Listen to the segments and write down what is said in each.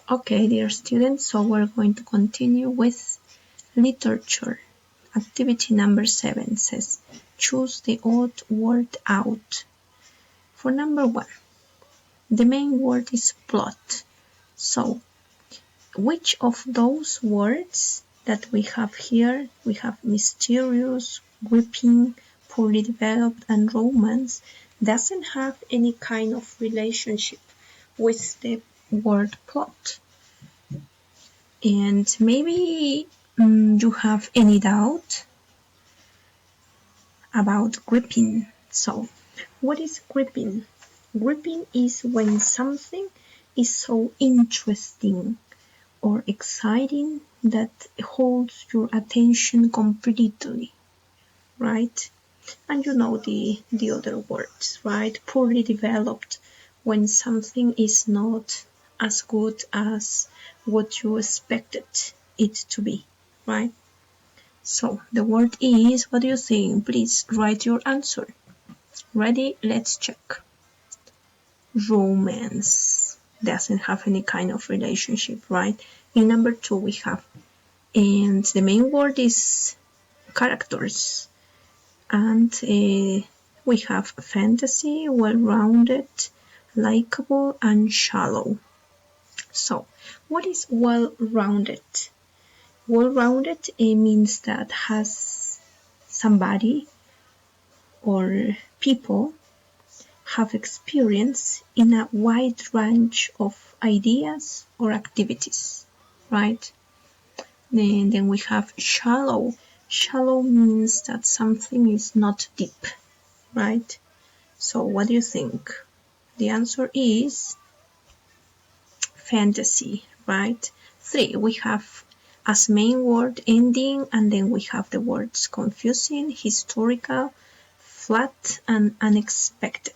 Okay, dear students, so we're going to continue with literature. Activity number 7 says, choose the odd word out. For number 1, the main word is plot. So, which of those words that we have here, we have mysterious, gripping, poorly developed, and romance, doesn't have any kind of relationship with the word plot? And maybe you have any doubt about gripping. So, what is gripping? Gripping is when something is so interesting or exciting that holds your attention completely, right? And you know the other words, right? Poorly developed, when something is not as good as what you expected it to be, right? So the word is, what do you think? Please write your answer. Ready? Let's check. Romance doesn't have any kind of relationship, right? In number 2 we have, and the main word is characters, and we have fantasy, well-rounded, likable, and shallow. So, what is well-rounded? Well-rounded means that has somebody or people have experience in a wide range of ideas or activities, right? And then we have shallow. Shallow means that something is not deep, right? So what do you think? The answer is fantasy, right? 3, we have as main word ending, and then we have the words confusing, historical, flat, and unexpected,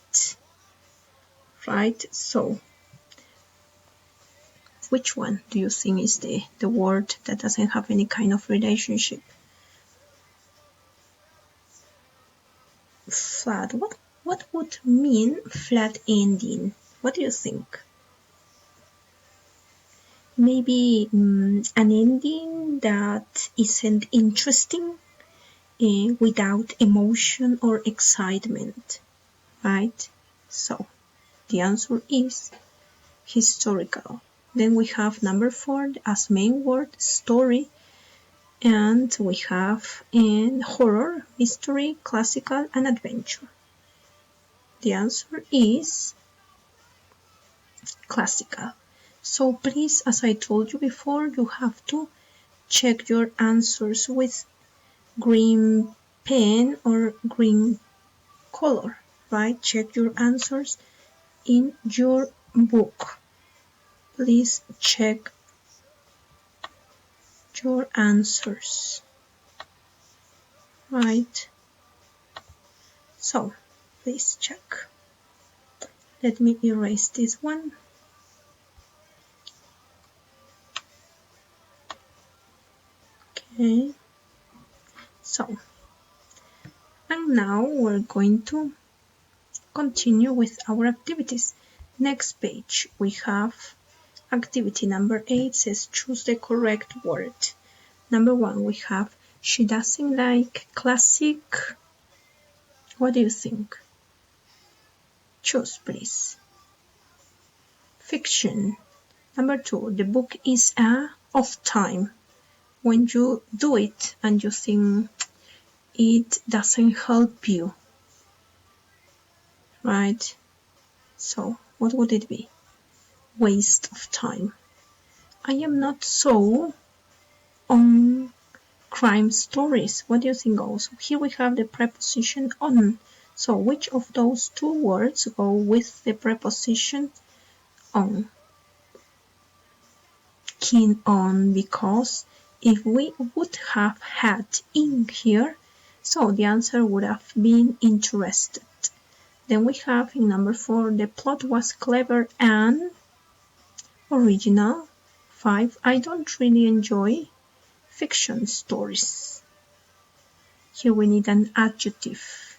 right? So which one do you think is the word that doesn't have any kind of relationship? Flat. What would mean flat ending? What do you think? Maybe an ending that isn't interesting, without emotion or excitement, right? So the answer is historical. Then we have number 4 as main word, story, and we have in horror, mystery, classical, and adventure. The answer is classical. So please, as I told you before, you have to check your answers with green pen or green color, right? Check your answers in your book. Please check your answers, right? So please check. Let me erase this one. Okay. So, and now we're going to continue with our activities. Next page, we have activity number 8 says choose the correct word. Number 1, we have she doesn't like classic. What do you think? Choose, please. Fiction. Number 2, the book is of time. When you do it and you think it doesn't help you, right? So, what would it be? Waste of time. I am not so on crime stories. What do you think also? Here we have the preposition on. So which of those two words go with the preposition on? Keen on, because if we would have had in here, so the answer would have been interested. Then we have in number 4, the plot was clever and original. 5, I don't really enjoy fiction stories. Here we need an adjective.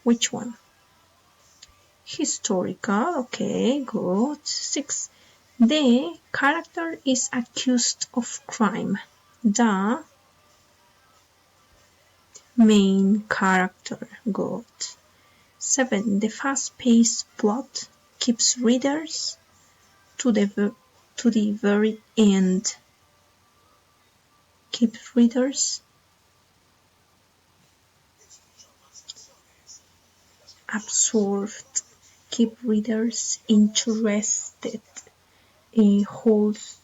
Which one? Historical. Okay, good. 6, The character is accused of crime. The main character. Good. 7. The fast-paced plot keeps readers to the very end. Keeps readers absorbed. Keep readers interested. It holds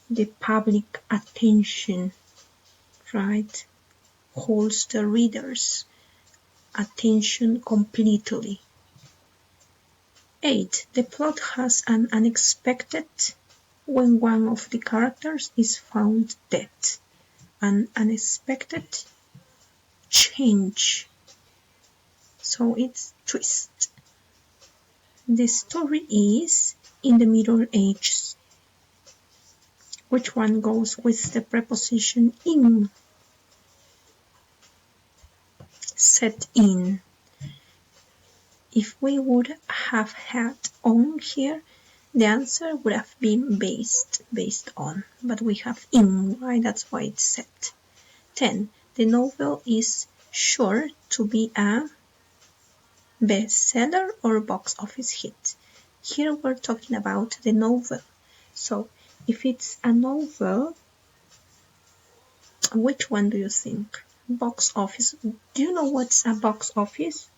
the public attention, right? Holds the reader's attention completely. 8. The plot has an unexpected when one of the characters is found dead. An unexpected change. So it's twist. The story is in the Middle Ages. Which one goes with the preposition in? Set in. If we would have had on here, the answer would have been based on, but we have in, right? That's why it's set. 10. The novel is sure to be a bestseller or box office hit. Here we're talking about the novel. So if it's a novel, which one do you think? Box office. Do you know what's a box office?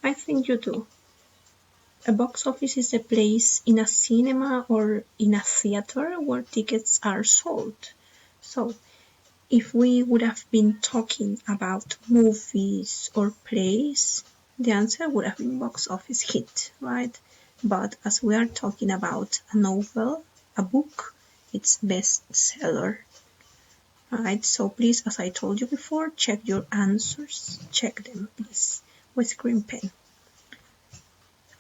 I think you do. A box office is a place in a cinema or in a theater where tickets are sold. So if we would have been talking about movies or plays, the answer would have been box office hit, right? But as we are talking about a novel, a book, it's bestseller, right? So please, as I told you before, check your answers. Check them, please, with green pen.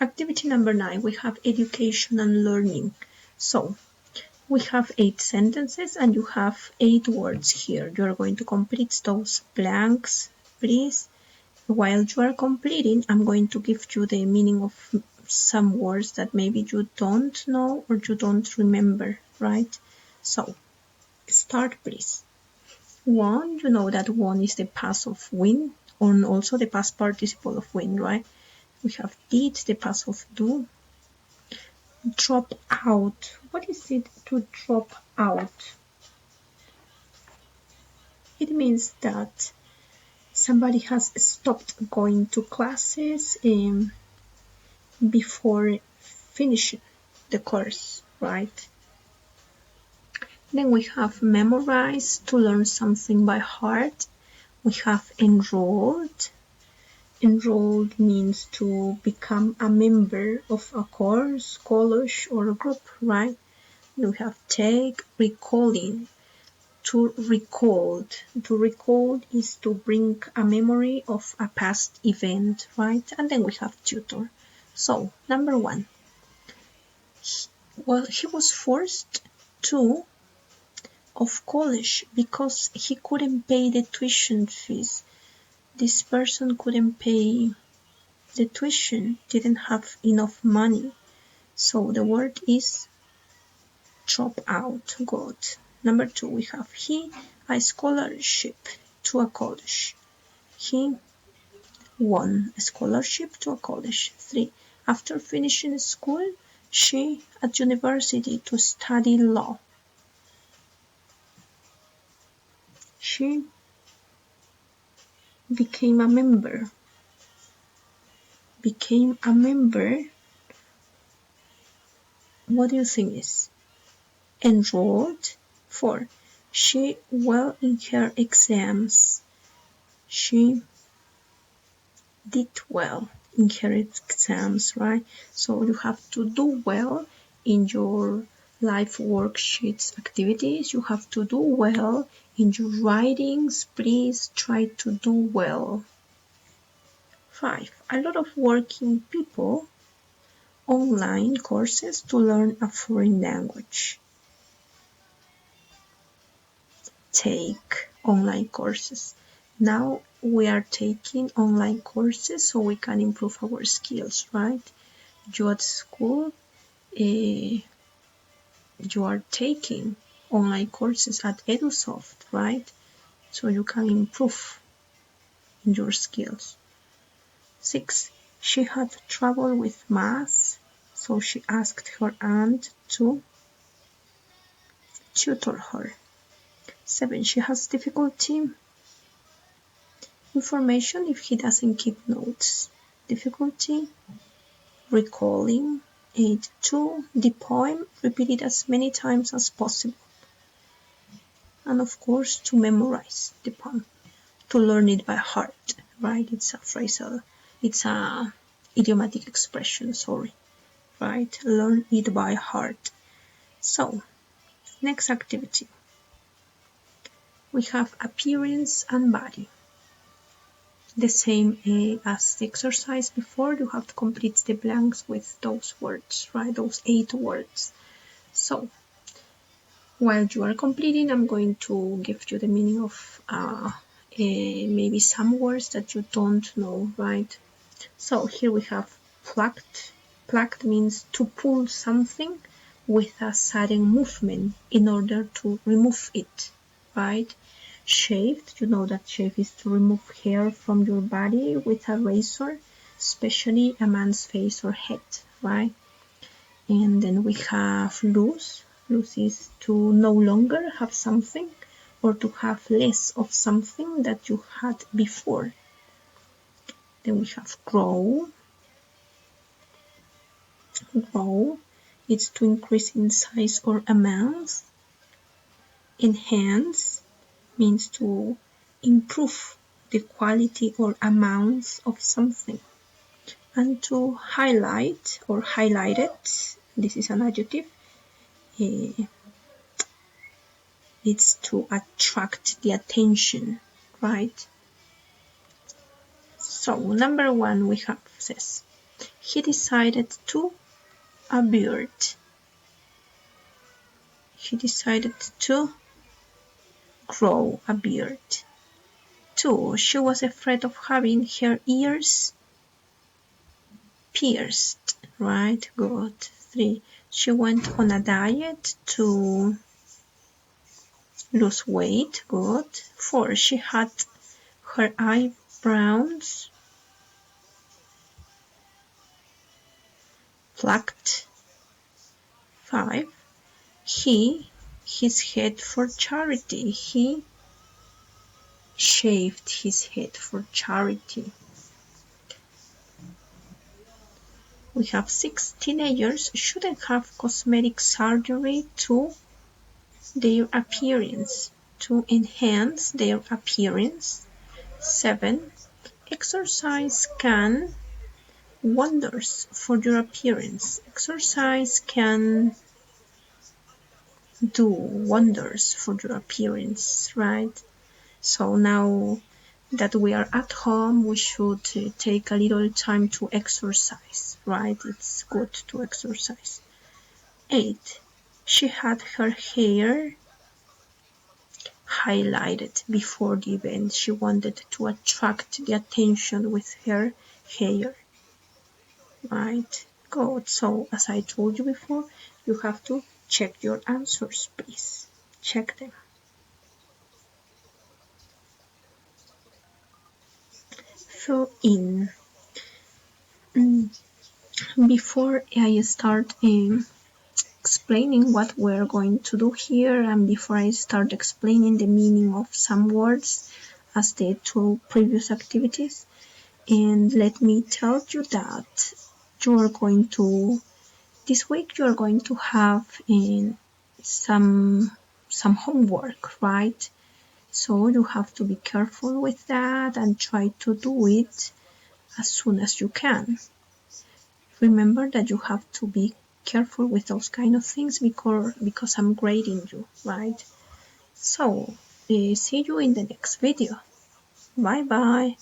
Activity number 9, we have education and learning. So we have 8 sentences and you have 8 words here. You are going to complete those blanks, please. While you are completing, I'm going to give you the meaning of some words that maybe you don't know or you don't remember, right? So start, please. Won, you know that won is the past of win, and also the past participle of win, right? We have did, the past of do. Drop out. What is it to drop out? It means that somebody has stopped going to classes before finishing the course, right? Then we have memorize, to learn something by heart. We have enrolled. Enrolled means to become a member of a course, college, or a group, right? We have take, recalling. To recall. To recall is to bring a memory of a past event, right? And then we have tutor. So, number 1. Well, he was forced to of college because he couldn't pay the tuition fees. This person couldn't pay the tuition, didn't have enough money. So the word is drop out. Good. Number 2, we have he a scholarship to a college. He won a scholarship to a college. 3, after finishing school, she at university to study law. She became a member. Became a member. What do you think is? Enrolled. 4, she well in her exams. She did well in her exams, right? So you have to do well in your life worksheets activities. You have to do well in your writings. Please try to do well. 5, a lot of working people online courses to learn a foreign language. Take online courses. Now we are taking online courses so we can improve our skills, right? You at school you are taking online courses at EduSoft, right? So you can improve in your skills. 6. She had trouble with math, so she asked her aunt to tutor her. 7. She has difficulty information if he doesn't keep notes. Difficulty recalling. 8. 2. The poem repeated as many times as possible. And of course, to memorize the poem, to learn it by heart, right? It's a phrasal, it's a idiomatic expression, sorry, right? Learn it by heart. So, next activity. We have appearance and body. The same as the exercise before, you have to complete the blanks with those words, right? Those 8 words. So, while you are completing, I'm going to give you the meaning of maybe some words that you don't know, right? So here we have plucked. Plucked means to pull something with a sudden movement in order to remove it, right? Shaved, you know that shave is to remove hair from your body with a razor, especially a man's face or head, right? And then we have lose. Lose is to no longer have something or to have less of something that you had before. Then we have grow. Grow, it's to increase in size or amount. Enhance means to improve the quality or amounts of something. And to highlight or highlighted, this is an adjective, it's to attract the attention, right? So number 1 we have says, he decided to a beard. He decided to grow a beard. 2. She was afraid of having her ears pierced, right? Good. 3. She went on a diet to lose weight. Good. 4. She had her eyebrows plucked. 5. His head for charity. He shaved his head for charity. We have 6. Teenagers shouldn't have cosmetic surgery to their appearance, to enhance their appearance. 7. Exercise can wonders for your appearance. Exercise can do wonders for your appearance, right? So now that we are at home, we should take a little time to exercise, right? It's good to exercise. 8. She had her hair highlighted before the event. She wanted to attract the attention with her hair, right? Good. So as I told you before, you have to check your answers, please. Check them. Fill in. Before I start explaining what we're going to do here, and before I start explaining the meaning of some words as the 2 previous activities, and let me tell you that this week you're going to have some homework, right? So you have to be careful with that and try to do it as soon as you can. Remember that you have to be careful with those kind of things because I'm grading you, right? So, see you in the next video. Bye bye.